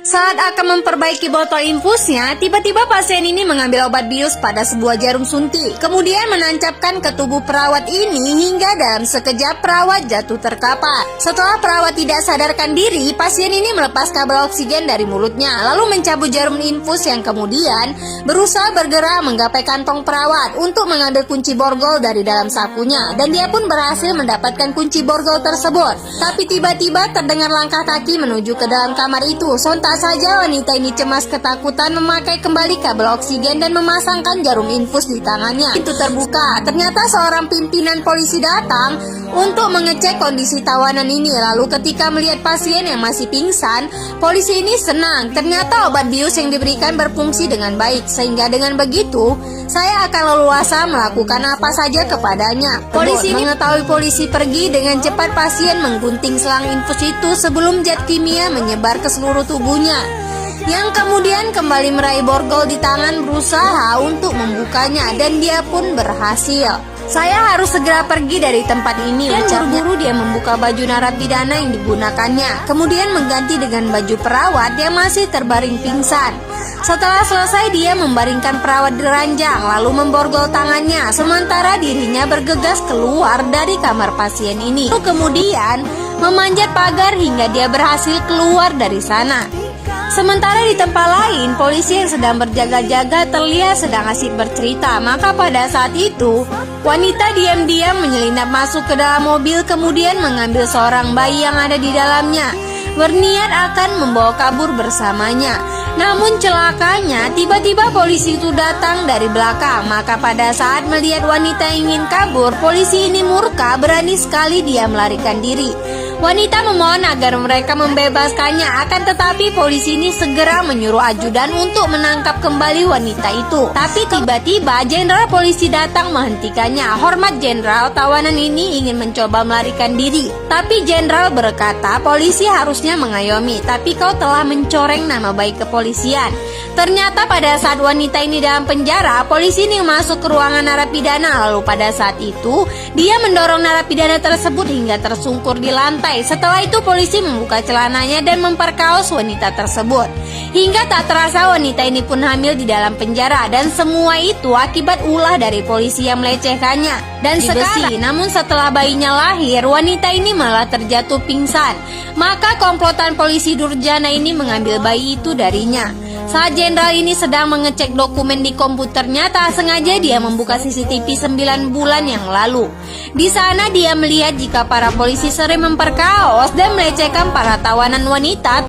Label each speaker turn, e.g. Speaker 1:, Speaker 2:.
Speaker 1: Saat akan memperbaiki botol infusnya, tiba-tiba pasien ini mengambil obat bius pada sebuah jarum suntik, kemudian menancapkan ke tubuh perawat ini hingga dalam sekejap perawat jatuh terkapar. Setelah perawat tidak sadarkan diri, pasien ini melepas kabel oksigen dari mulutnya, lalu mencabut jarum infus yang kemudian berusaha bergerak menggapai kantong perawat untuk mengambil kunci borgol dari dalam sakunya, dan dia pun berhasil mendapatkan kunci borgol tersebut. Tapi tiba-tiba terdengar langkah kaki menuju ke dalam kamar itu. Sontak saja wanita ini cemas ketakutan memakai kembali kabel oksigen dan memasangkan jarum infus di tangannya. Pintu terbuka, ternyata seorang pimpinan polisi datang untuk mengecek kondisi tawanan ini. Lalu ketika melihat pasien yang masih pingsan, polisi ini senang. Ternyata obat bius yang diberikan berfungsi dengan baik, sehingga dengan begitu saya akan leluasa melakukan apa saja kepadanya. Polisi ini mengetahui polisi pergi dengan cepat, pasien menggunting selang infus itu sebelum zat kimia menyebar ke seluruh tubuhnya, yang kemudian kembali meraih borgol di tangan, berusaha untuk membukanya, dan dia pun berhasil. Saya harus segera pergi dari tempat ini, dan buru-buru dia membuka baju narapidana yang digunakannya, kemudian mengganti dengan baju perawat yang masih terbaring pingsan. Setelah selesai, dia membaringkan perawat di ranjang, lalu memborgol tangannya, sementara dirinya bergegas keluar dari kamar pasien ini. Lalu kemudian memanjat pagar hingga dia berhasil keluar dari sana. Sementara di tempat lain, polisi yang sedang berjaga-jaga terlihat sedang asik bercerita. Maka pada saat itu, wanita diam-diam menyelinap masuk ke dalam mobil, kemudian mengambil seorang bayi yang ada di dalamnya, berniat akan membawa kabur bersamanya. Namun celakanya, tiba-tiba polisi itu datang dari belakang. Maka pada saat melihat wanita yang ingin kabur, polisi ini murka, berani sekali dia melarikan diri. Wanita memohon agar mereka membebaskannya, akan tetapi polisi ini segera menyuruh ajudan untuk menangkap kembali wanita itu. Tapi tiba-tiba jenderal polisi datang menghentikannya. Hormat jenderal, tawanan ini ingin mencoba melarikan diri. Tapi jenderal berkata, polisi harusnya mengayomi, tapi kau telah mencoreng nama baik kepolisian. Ternyata pada saat wanita ini dalam penjara, polisi ini masuk ke ruangan narapidana. Lalu pada saat itu, dia mendorong narapidana tersebut hingga tersungkur di lantai. Setelah itu polisi membuka celananya dan memperkaos wanita tersebut. Hingga tak terasa wanita ini pun hamil di dalam penjara. Dan semua itu akibat ulah dari polisi yang melecehkannya dan sekarang. Namun setelah bayinya lahir, wanita ini malah terjatuh pingsan. Maka komplotan polisi durjana ini mengambil bayi itu darinya. Saat jenderal ini sedang mengecek dokumen di komputernya, tak sengaja dia membuka CCTV 9 bulan yang lalu. Di sana dia melihat jika para polisi sering memperkaos dan melecehkan para tawanan wanita.